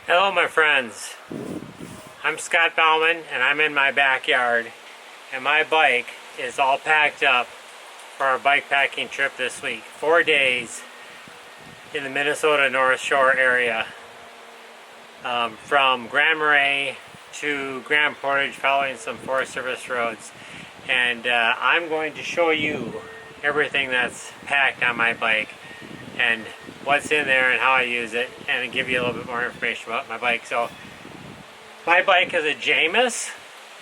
Hello my friends, I'm Scott Bauman and I'm in my backyard and my bike is all packed up for our bike packing trip this week. 4 days in the Minnesota North Shore area, from Grand Marais to Grand Portage, following some Forest Service roads, and I'm going to show you everything that's packed on my bike and what's in there and how I use it, and give you a little bit more information about my bike. So my bike is a Jamis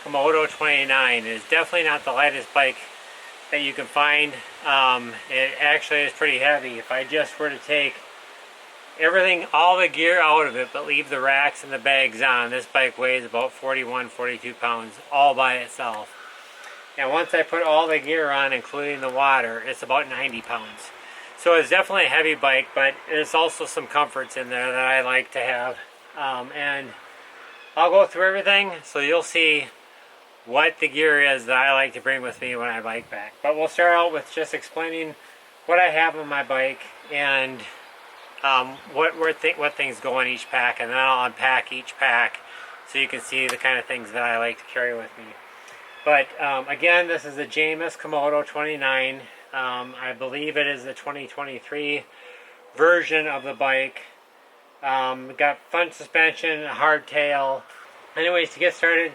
Komodo 29. It is definitely not the lightest bike that you can find. It actually is pretty heavy. If I just were to take everything, all the gear out of it, but leave the racks and the bags on, this bike weighs about 42 pounds all by itself. And once I put all the gear on, including the water, it's about 90 pounds. So it's definitely a heavy bike, but there's also some comforts in there that I like to have. And I'll go through everything so you'll see what the gear is that I like to bring with me when I bike pack. But we'll start out with just explaining what I have on my bike and what things go in each pack, and then I'll unpack each pack so you can see the kind of things that I like to carry with me. But again, this is a Jamis Komodo 29. I believe it is the 2023 version of the bike. Got front suspension, a hardtail. Anyways, to get started,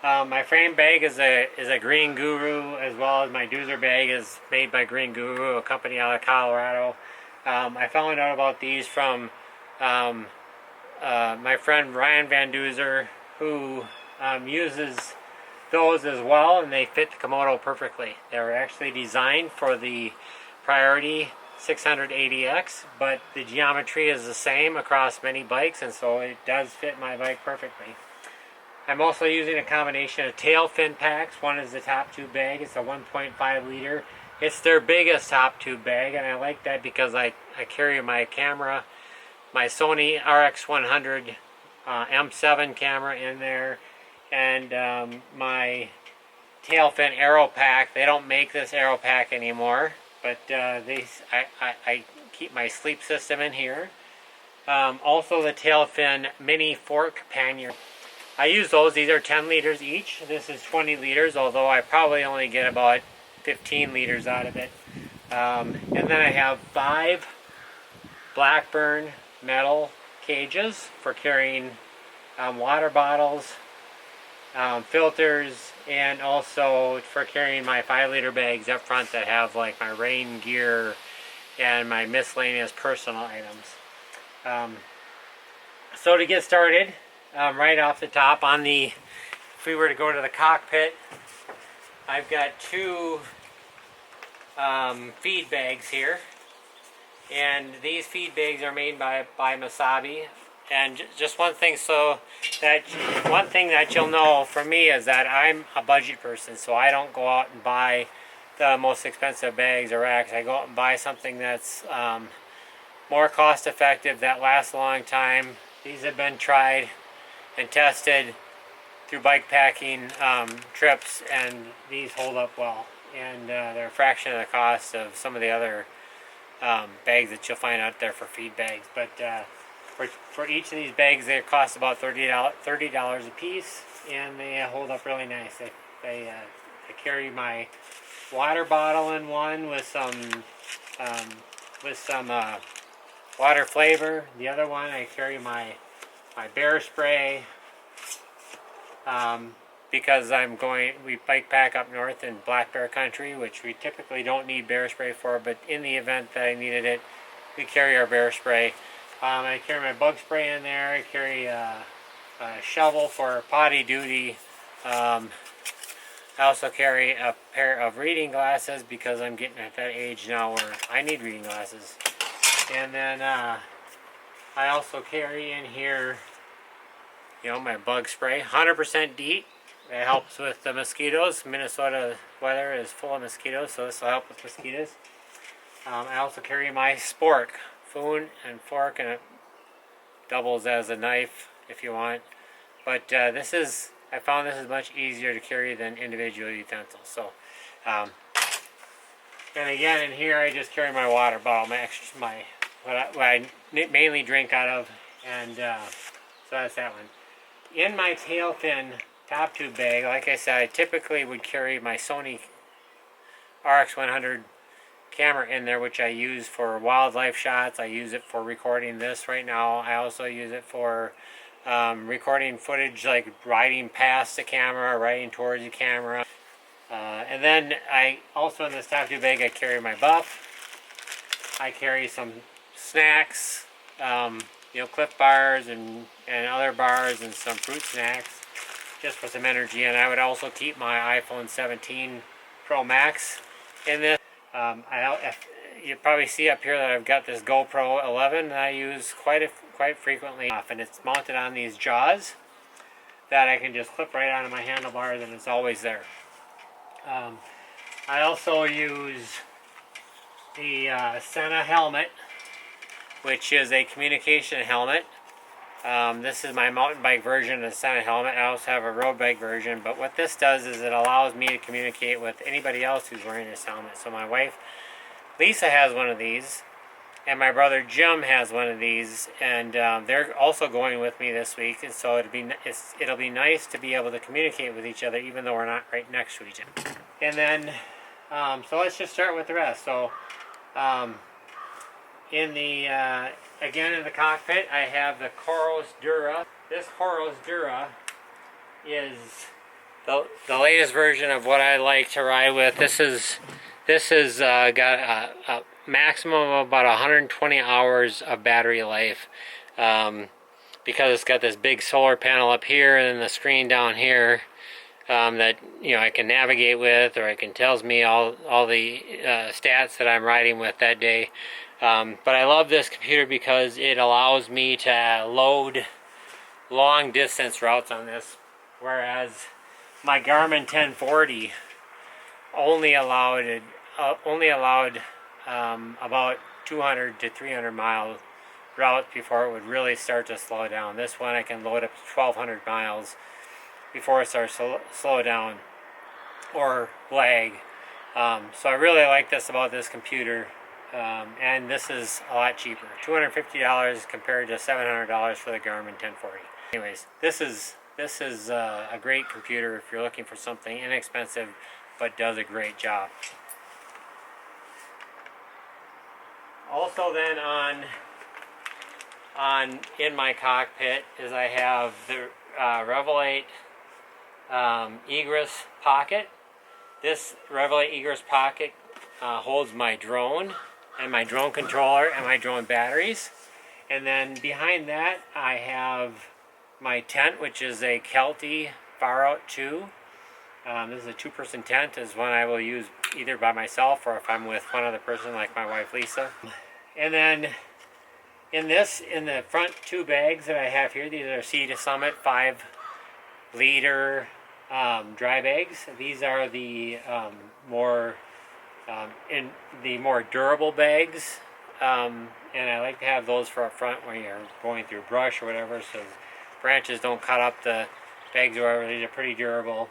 my frame bag is a Green Guru, as well as my doozer bag is made by Green Guru, a company out of Colorado. I found out about these from my friend Ryan Van Duzer, who uses those as well, and they fit the Komodo perfectly. They were actually designed for the Priority 680X, but the geometry is the same across many bikes, and so it does fit my bike perfectly. I'm also using a combination of tail fin packs. One is the top tube bag. It's a 1.5 liter. It's their biggest top tube bag, and I like that because I carry my camera, my Sony RX100 M7 camera in there, and my tail fin aero pack. They don't make this aero pack anymore, but I keep my sleep system in here. Also the tail fin mini fork pannier. I use those. These are 10 liters each. This is 20 liters, although I probably only get about 15 liters out of it. And then I have 5 Blackburn metal cages for carrying water bottles, filters, and also for carrying my 5-liter bags up front that have like my rain gear and my miscellaneous personal items. So to get started, right off the top, if we were to go to the cockpit, I've got 2 feed bags here, and these feed bags are made by Masabi. And just one thing that you'll know from me is that I'm a budget person, so I don't go out and buy the most expensive bags or racks. I go out and buy something that's more cost effective, that lasts a long time. These have been tried and tested through bike packing trips, and these hold up well, and they're a fraction of the cost of some of the other bags that you'll find out there for feed bags. But for each of these bags, they cost about $30 a piece, and they hold up really nice. I carry my water bottle in one with some water flavor. The other one, I carry my bear spray, because we bike pack up north in black bear country, which we typically don't need bear spray for, but in the event that I needed it, we carry our bear spray. I carry my bug spray in there. I carry a shovel for potty duty. I also carry a pair of reading glasses because I'm getting at that age now where I need reading glasses. And then I also carry in here, my bug spray, 100% DEET. It helps with the mosquitoes. Minnesota weather is full of mosquitoes, so this will help with mosquitoes. I also carry my spork, spoon and fork, and it doubles as a knife if you want. But I found this is much easier to carry than individual utensils. So, and again, in here I just carry my water bottle, what I mainly drink out of, and So that's that one. In my tail fin top tube bag, like I said, I typically would carry my Sony RX100 camera in there, which I use for wildlife shots. I use it for recording this right now. I also use it for recording footage like riding past the camera, riding towards the camera. And then I also, in this top tube bag, I carry my buff. I carry some snacks, you know, Cliff bars and other bars and some fruit snacks just for some energy. And I would also keep my iPhone 17 Pro Max in this. You probably see up here that I've got this GoPro 11 that I use quite frequently, and it's mounted on these jaws that I can just clip right onto my handlebars, and it's always there. I also use the Sena helmet, which is a communication helmet. This is my mountain bike version of the Sena helmet. I also have a road bike version, but what this does is it allows me to communicate with anybody else who's wearing this helmet. So my wife Lisa has one of these, and my brother Jim has one of these, and they're also going with me this week. And so it'll be nice to be able to communicate with each other, even though we're not right next to each other. And then, so let's just start with the rest. So, in the again in the cockpit, I have the Coros Dura. This Coros Dura is the latest version of what I like to ride with. This has got a maximum of about 120 hours of battery life, because it's got this big solar panel up here and then the screen down here that, you know, I can navigate with, or it can tells me all the stats that I'm riding with that day. But I love this computer because it allows me to load long distance routes on this, whereas my Garmin 1040 only allowed about 200 to 300 mile routes before it would really start to slow down. This one I can load up to 1,200 miles before it starts to slow down or lag. So I really like this about this computer, and this is a lot cheaper. $250 compared to $700 for the Garmin 1040. Anyways, this is a great computer if you're looking for something inexpensive but does a great job. Also then in my cockpit is I have the Revelate Egress Pocket. This Revelate Egress Pocket holds my drone and my drone controller and my drone batteries. And then behind that I have my tent, which is a Kelty Far Out 2. This is a two-person tent. Is one I will use either by myself or if I'm with one other person like my wife Lisa. And then in the front two bags that I have here, these are Sea to Summit 5-liter dry bags. These are the more durable bags, and I like to have those for up front when you're going through brush or whatever, so branches don't cut up the bags or whatever. These are pretty durable.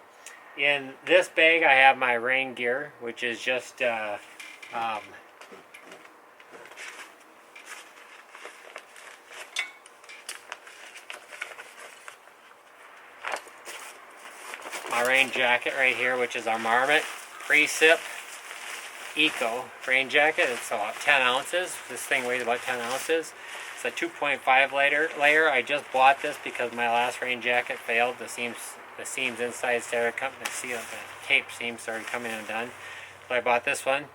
In this bag I have my rain gear, which is just my rain jacket right here, which is our Marmot Precip Eco rain jacket. It's about 10 ounces. This thing weighs about 10 ounces. It's a 2.5 layer. I just bought this because my last rain jacket failed. The seams inside started coming. The tape seams started coming undone. So I bought this one.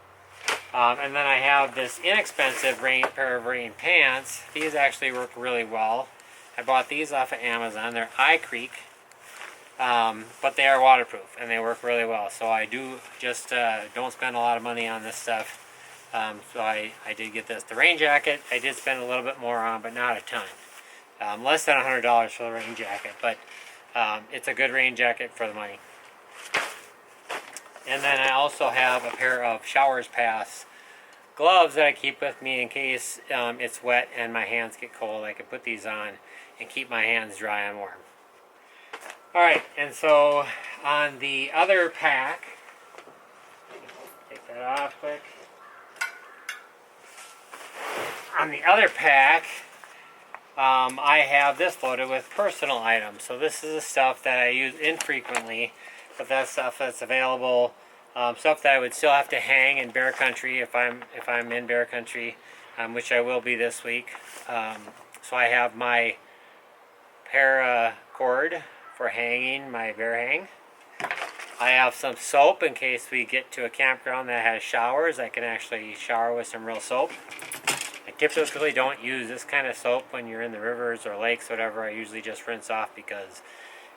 And then I have this inexpensive pair of rain pants. These actually work really well. I bought these off of Amazon. They're Eye Creek. But they are waterproof and they work really well. So I do just don't spend a lot of money on this stuff. So I did get this. The rain jacket I did spend a little bit more on, but not a ton. Less than $100 for the rain jacket, but it's a good rain jacket for the money. And then I also have a pair of Showers Pass gloves that I keep with me in case it's wet and my hands get cold. I can put these on and keep my hands dry and warm. Alright, and so on the other pack, take that off quick. On the other pack, I have this loaded with personal items. So this is the stuff that I use infrequently, but that's stuff that's available. Stuff that I would still have to hang in bear country if I'm in bear country, which I will be this week. So I have my paracord for hanging my bear hang. I have some soap in case we get to a campground that has showers. I can actually shower with some real soap. I typically don't use this kind of soap when you're in the rivers or lakes, whatever. I usually just rinse off because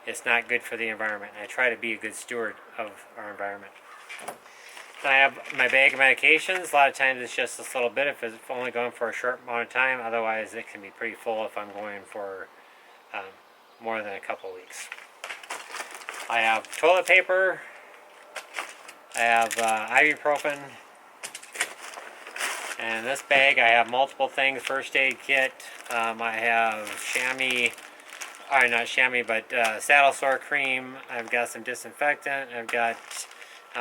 it's not good for the environment. I try to be a good steward of our environment. Then I have my bag of medications. A lot of times it's just this little bit if it's only going for a short amount of time. Otherwise it can be pretty full if I'm going for more than a couple weeks. I have toilet paper. I have ibuprofen. And in this bag I have multiple things. First aid kit. I have saddle sore cream. I've got some disinfectant. I've got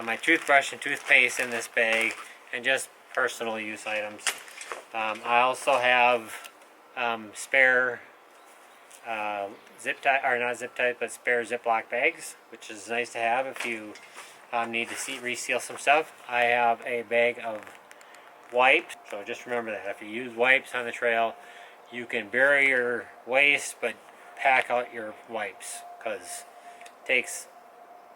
my toothbrush and toothpaste in this bag, and just personal use items. I also have spare spare Ziploc bags, which is nice to have if you need to reseal some stuff. I have a bag of wipes, so just remember that if you use wipes on the trail, you can bury your waste but pack out your wipes, because it takes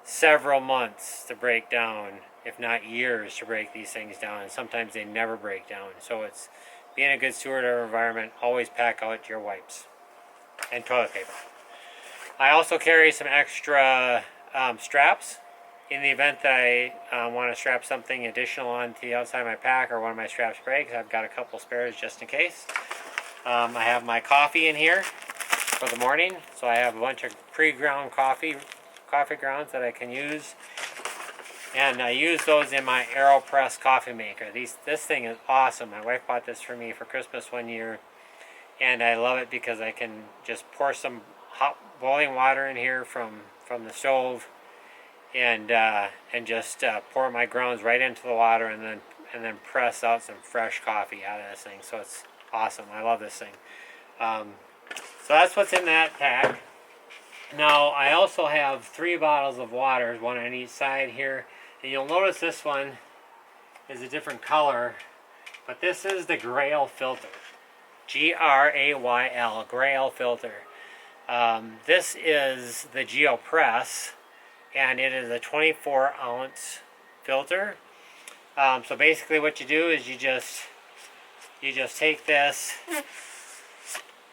several months to break down, if not years to break these things down, and sometimes they never break down. So it's being a good steward of our environment. Always pack out your wipes and toilet paper. I also carry some extra straps in the event that I want to strap something additional onto the outside of my pack, or one of my straps breaks. I've got a couple spares just in case. I have my coffee in here for the morning, so I have a bunch of pre-ground coffee grounds that I can use, and I use those in my AeroPress coffee maker. This thing is awesome. My wife bought this for me for Christmas one year, and I love it because I can just pour some hot boiling water in here from the stove, and just pour my grounds right into the water, and then press out some fresh coffee out of this thing. So it's awesome. I love this thing. So that's what's in that pack. Now I also have 3 bottles of water, one on each side here, and you'll notice this one is a different color, but this is the Grail filter, G-R-A-Y-L, Grail filter. This is the GeoPress, and it is a 24-ounce filter. So basically what you do is you just take this,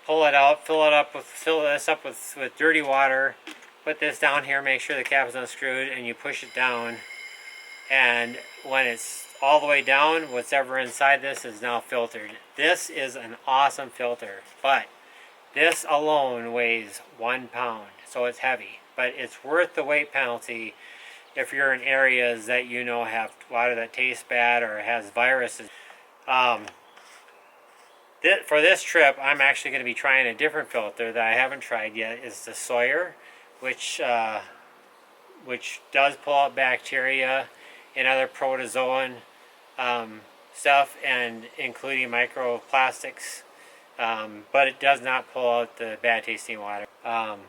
pull it out, fill this up with dirty water, put this down here, make sure the cap is unscrewed, and you push it down, and when it's all the way down, whatever inside this is now filtered. This is an awesome filter, but this alone weighs 1 pound, so it's heavy, but it's worth the weight penalty if you're in areas that you know have water that tastes bad or has viruses. For this trip, I'm actually going to be trying a different filter that I haven't tried yet. It's the Sawyer, which does pull out bacteria and other protozoan stuff, and including microplastics, but it does not pull out the bad tasting water. I'll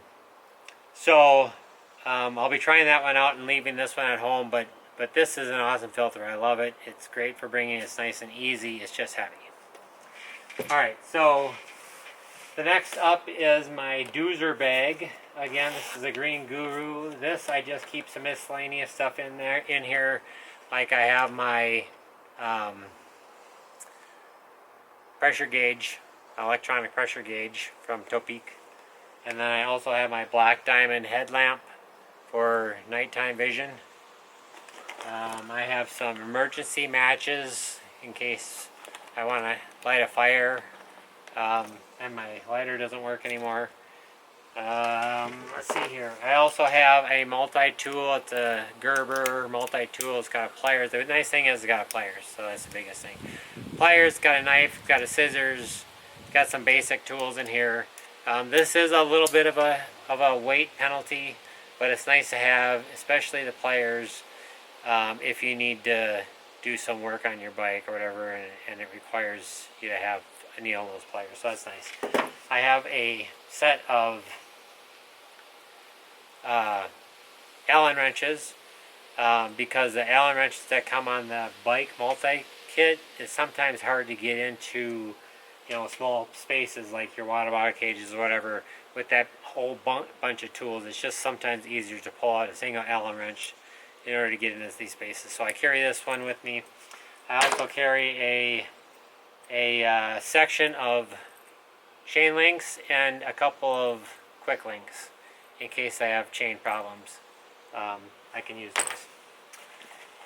be trying that one out and leaving this one at home, but this is an awesome filter. I love it. It's great for bringing. It's nice and easy. It's just heavy. Alright, so the next up is my doozer bag. Again, this is a Green Guru. This, I just keep some miscellaneous stuff in here. Like I have my pressure gauge, electronic pressure gauge from Topeak. And then I also have my black diamond headlamp for nighttime vision. I have some emergency matches in case I want to light a fire and my lighter doesn't work anymore. Let's see here. I also have a multi-tool. It's a Gerber multi-tool. It's got pliers. The nice thing is it's got pliers, so that's the biggest thing. Pliers, got a knife, got a scissors, got some basic tools in here. This is a little bit of a weight penalty, but it's nice to have, especially the pliers, if you need to do some work on your bike or whatever, and it requires you to need all those pliers, so that's nice. I have a set of Allen wrenches, because the Allen wrenches that come on the bike multi-kit is sometimes hard to get into, you know, small spaces like your water bottle cages or whatever. With that whole bunch of tools, it's just sometimes easier to pull out a single Allen wrench in order to get into these spaces. So I carry this one with me. I also carry a section of chain links and a couple of quick links in case I have chain problems. I can use those.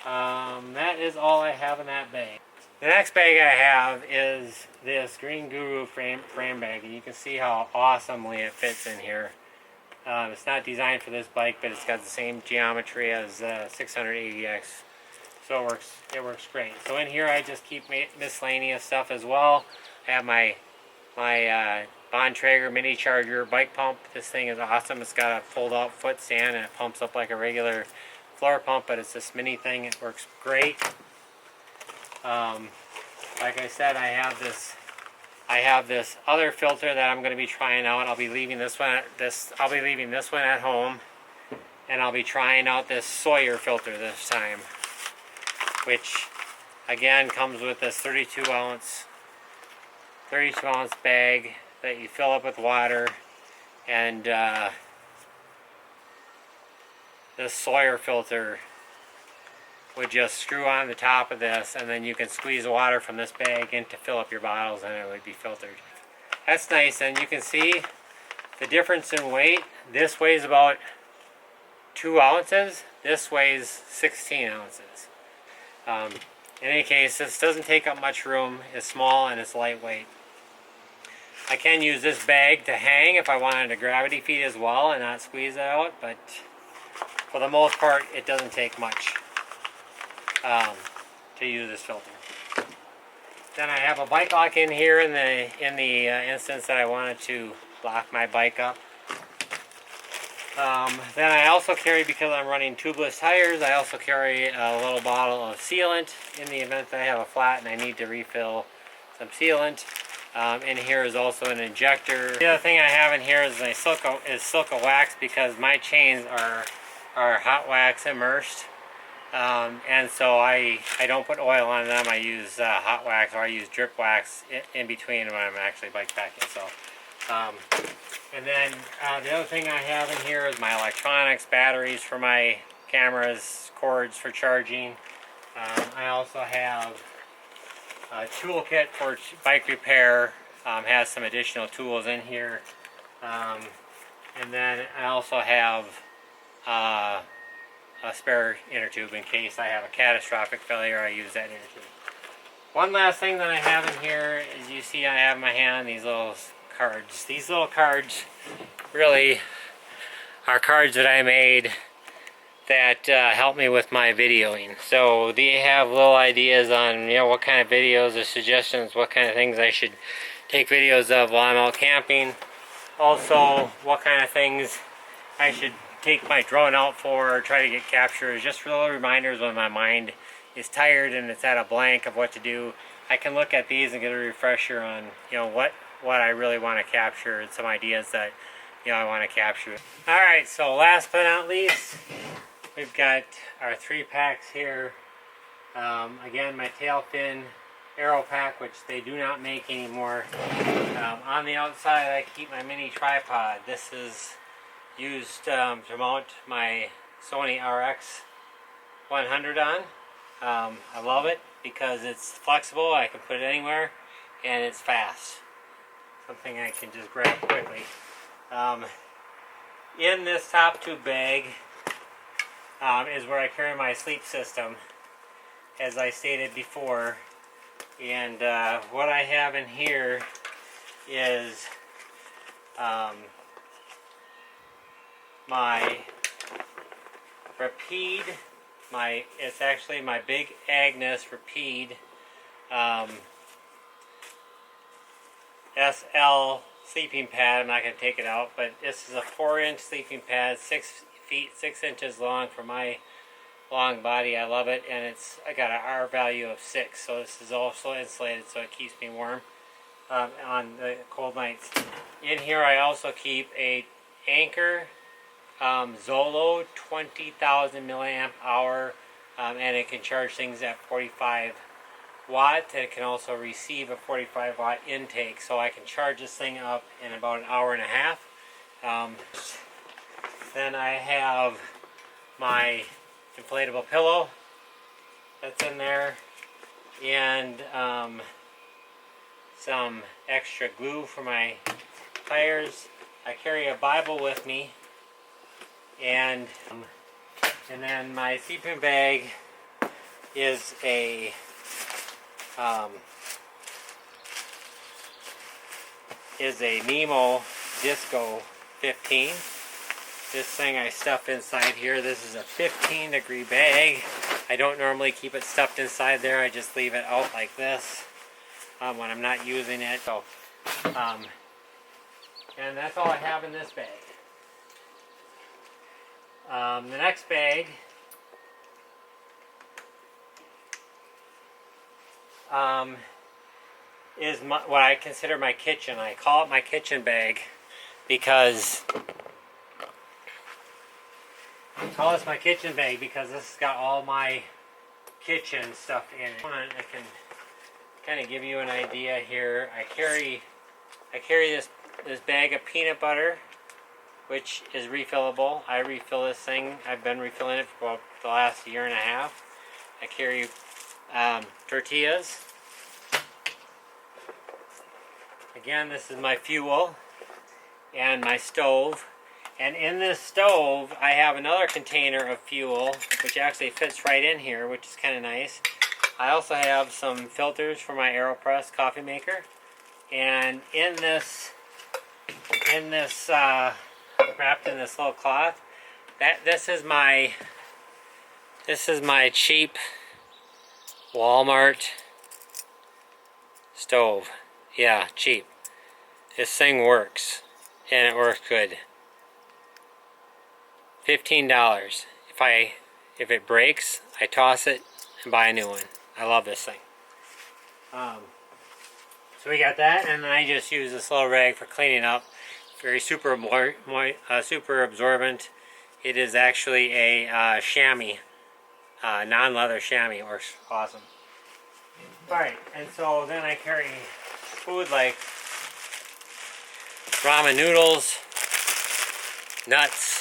That is all I have in that bag. The next bag I have is this Green Guru frame bag, and you can see how awesomely it fits in here. It's not designed for this bike, but it's got the same geometry as 680X, so it works great. So in here I just keep miscellaneous stuff as well. I have my Bontrager mini charger bike pump. This thing is awesome. It's got a fold out foot stand and it pumps up like a regular floor pump, but it's this mini thing. It works great. Like I said, I have this other filter that I'm going to be trying out. I'll be leaving this one at home, and I'll be trying out this Sawyer filter this time, which again comes with this 32 ounce bag that you fill up with water, and this Sawyer filter would just screw on the top of this, and then you can squeeze the water from this bag in to fill up your bottles, and it would be filtered. That's nice, and you can see the difference in weight. This weighs about 2 ounces. This weighs 16 ounces. In any case, this doesn't take up much room. It's small and it's lightweight. I can use this bag to hang if I wanted to gravity feed as well and not squeeze it out, but for the most part, it doesn't take much to use this filter. Then I have a bike lock in here in the instance that I wanted to lock my bike up. Then I also carry, because I'm running tubeless tires, I also carry a little bottle of sealant in the event that I have a flat and I need to refill some sealant. In here is also an injector. The other thing I have in here is Silka wax, because my chains are hot wax immersed. And so I don't put oil on them. I use hot wax, or I use drip wax in between when I'm actually bike packing. So, and then the other thing I have in here is my electronics, batteries for my cameras, cords for charging. I also have a toolkit for bike repair. Has some additional tools in here. And then I also have a spare inner tube in case I have a catastrophic failure. I use that inner tube. One last thing that I have in here is, you see I have in my hand these little cards. These little cards really are cards that I made that help me with my videoing. So they have little ideas on, you know, what kind of videos or suggestions, what kind of things I should take videos of while I'm out camping. Also, what kind of things I should take my drone out for, or try to get captures. Just little reminders when my mind is tired and it's at a blank of what to do. I can look at these and get a refresher on, you know, what I really want to capture, and some ideas that, you know, I want to capture. Alright, so last but not least, we've got our 3 packs here. Again, my tail fin aero pack, which they do not make anymore. On the outside I keep my mini tripod. This is used to mount my Sony RX100 on. I love it because it's flexible. I can put it anywhere, and it's fast. Something I can just grab quickly. In this top tube bag is where I carry my sleep system, as I stated before. And what I have in here is my Rapide, it's actually my Big Agnes Rapide SL sleeping pad. I'm not going to take it out, but this is a 4-inch sleeping pad, 6 feet 6 inches long for my long body. I love it, and I got an R value of 6, so this is also insulated, so it keeps me warm. on the cold nights. In here I also keep a Anchor Zolo 20,000 milliamp hour, and it can charge things at 45 watts, and it can also receive a 45 watt intake, so I can charge this thing up in about an hour and a half. Then I have my inflatable pillow that's in there, and some extra glue for my tires. I carry a Bible with me, and then my sleeping bag is a Nemo Disco 15. This thing I stuff inside here. This is a 15-degree bag. I don't normally keep it stuffed inside there. I just leave it out like this when I'm not using it. So, and that's all I have in this bag. The next bag is what I consider my kitchen. I call it my kitchen bag because this has got all my kitchen stuff in it. I can kind of give you an idea here. I carry this bag of peanut butter, which is refillable. I refill this thing. I've been refilling it for about the last year and a half. I carry tortillas. Again, this is my fuel and my stove. And in this stove, I have another container of fuel, which actually fits right in here, which is kind of nice. I also have some filters for my AeroPress coffee maker. And in this wrapped in this little cloth, this is my cheap Walmart stove. Yeah, cheap. This thing works, and it works good. $15. If it breaks, I toss it and buy a new one. I love this thing. So we got that, and then I just use this little rag for cleaning up. Very super absorbent. It is actually a chamois, non-leather chamois. It works awesome. Alright, and so then I carry food like ramen noodles, nuts,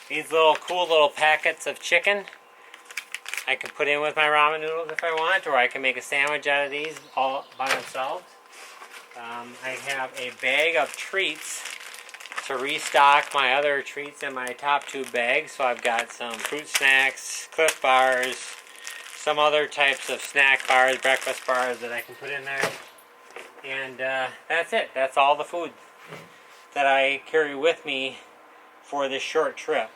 these cool little packets of chicken I can put in with my ramen noodles if I want, or I can make a sandwich out of these all by themselves. I have a bag of treats to restock my other treats in my top two bags. So I've got some fruit snacks, Cliff bars, some other types of snack bars, breakfast bars that I can put in there. And that's it. That's all the food that I carry with me for this short trip.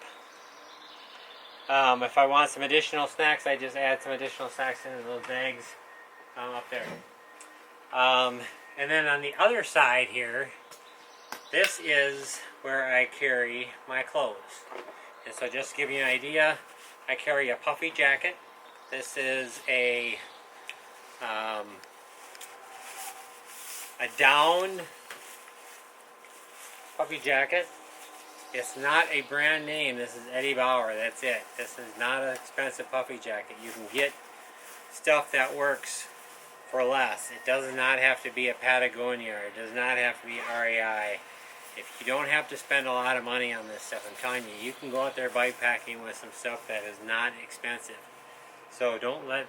If I want some additional snacks, I just add some additional snacks into those bags up there. And then on the other side here, this is where I carry my clothes. And so just to give you an idea, I carry a puffy jacket. This is a down puffy jacket. It's not a brand name. This is Eddie Bauer. That's it. This is not an expensive puffy jacket. You can get stuff that works for less. It does not have to be a Patagonia. It does not have to be REI. If you don't have to spend a lot of money on this stuff, I'm telling you, you can go out there bikepacking with some stuff that is not expensive. So don't let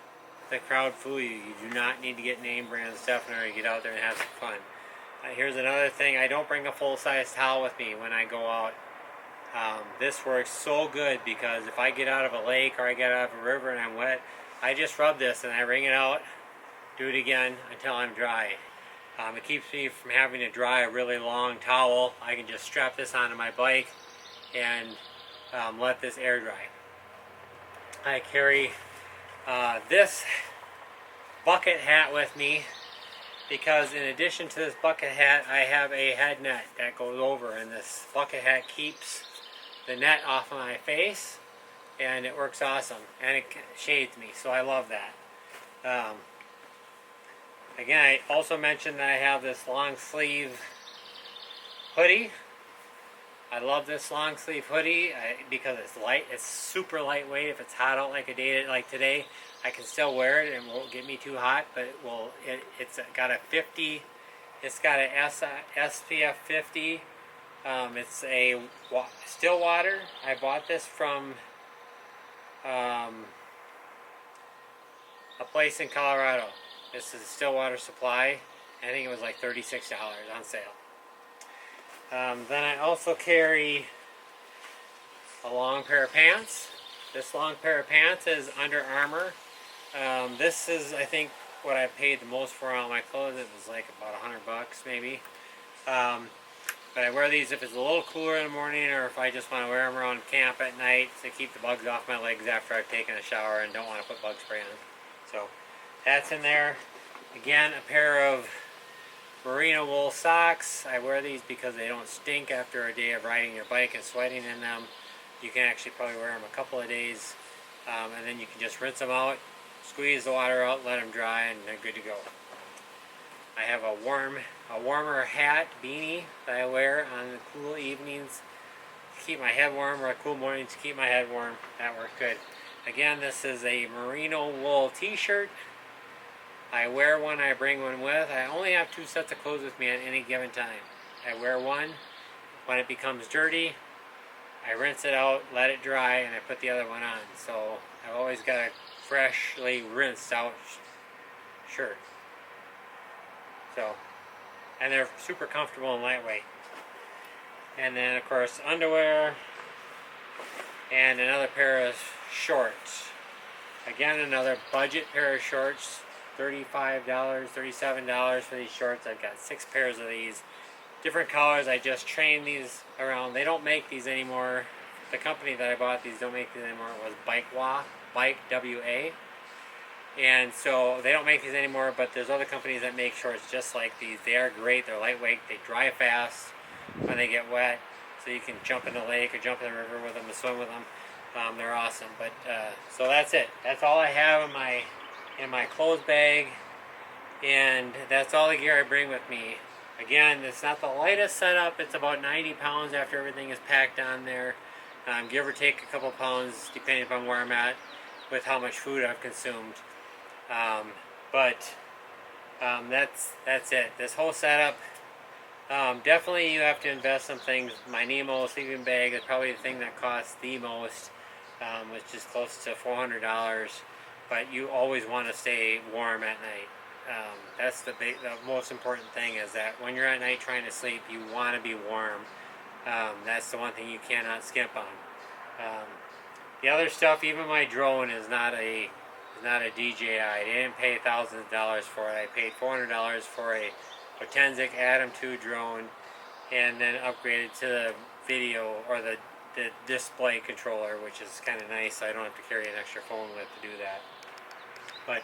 the crowd fool you. You do not need to get name brand stuff in order to get out there and have some fun. Here's another thing. I don't bring a full-size towel with me when I go out. This works so good because if I get out of a lake or I get out of a river and I'm wet, I just rub this and I wring it out, do it again until I'm dry. It keeps me from having to dry a really long towel. I can just strap this onto my bike and let this air dry. I carry this bucket hat with me because in addition to this bucket hat, I have a head net that goes over, and this bucket hat keeps the net off of my face, and it works awesome, and it shades me, so I love that. Again, I also mentioned that I have this long sleeve hoodie. I love this long sleeve hoodie because it's light. It's super lightweight. If it's hot out like a day like today, I can still wear it and it won't get me too hot. But it's got a 50. It's got an SPF 50. It's a still water. I bought this from a place in Colorado. This is a Stillwater Supply. I think it was like $36 on sale. Then I also carry a long pair of pants. This long pair of pants is Under Armour. This is, I think, what I paid the most for all my clothes. It was like about $100 maybe. But I wear these if it's a little cooler in the morning, or if I just want to wear them around camp at night to keep the bugs off my legs after I've taken a shower and don't want to put bug spray on. So that's in there. Again, a pair of merino wool socks. I wear these because they don't stink after a day of riding your bike and sweating in them. You can actually probably wear them a couple of days, and then you can just rinse them out, squeeze the water out, let them dry, and they're good to go. I have a warmer hat, beanie that I wear on the cool evenings to keep my head warm, or cool mornings to keep my head warm. That works good. Again, this is a merino wool t-shirt. I wear one, I bring one with. I only have 2 sets of clothes with me at any given time. I wear one. When it becomes dirty, I rinse it out, let it dry, and I put the other one on. So I've always got a freshly rinsed out shirt. So, and they're super comfortable and lightweight. And then of course underwear and another pair of shorts. Again, another budget pair of shorts. $35, $37 for these shorts. I've got 6 pairs of these. Different colors. I just trained these around. They don't make these anymore. The company that I bought these don't make these anymore. It was Bike WA. And so they don't make these anymore, but there's other companies that make shorts just like these. They are great. They're lightweight. They dry fast when they get wet. So you can jump in the lake or jump in the river with them and swim with them. They're awesome. But so that's it. That's all I have in my clothes bag, and that's all the gear I bring with me. Again, it's not the lightest setup. It's about 90 pounds after everything is packed on there, give or take a couple pounds depending upon where I'm at with how much food I've consumed. That's it. This whole setup, definitely you have to invest some things. My Nemo sleeping bag is probably the thing that costs the most, which is close to $400. But you always want to stay warm at night. That's the most important thing, is that when you're at night trying to sleep, you want to be warm. That's the one thing you cannot skimp on. The other stuff, even my drone is not a DJI. I didn't pay thousands of dollars for it. I paid $400 for a Potensic Atom 2 drone, and then upgraded to the video or the display controller, which is kind of nice. So I don't have to carry an extra phone with to do that. But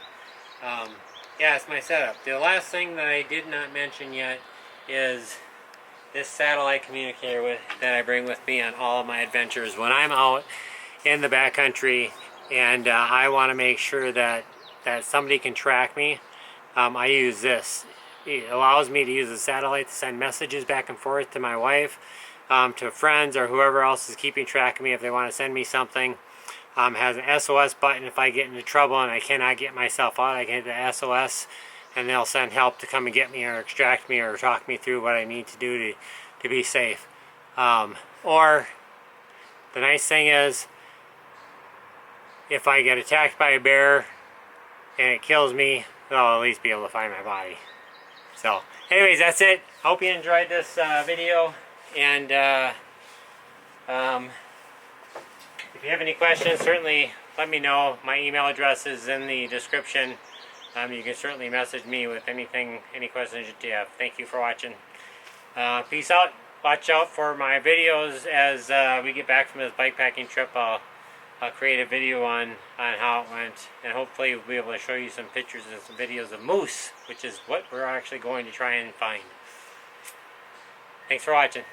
yeah, it's my setup. The last thing that I did not mention yet is this satellite communicator that I bring with me on all of my adventures. When I'm out in the backcountry and I want to make sure that somebody can track me, I use this. It allows me to use the satellite to send messages back and forth to my wife, to friends, or whoever else is keeping track of me if they want to send me something. Has an SOS button. If I get into trouble and I cannot get myself out, I can hit the SOS and they'll send help to come and get me or extract me or talk me through what I need to do to be safe. Or the nice thing is, if I get attacked by a bear and it kills me, I'll at least be able to find my body. So anyways, that's it. Hope you enjoyed this video, and if you have any questions, certainly let me know. My email address is in the description. You can certainly message me with any questions that you have. Thank you for watching. Peace out. Watch out for my videos as we get back from this bikepacking trip. I'll create a video on how it went, and hopefully we'll be able to show you some pictures and some videos of moose, which is what we're actually going to try and find. Thanks for watching.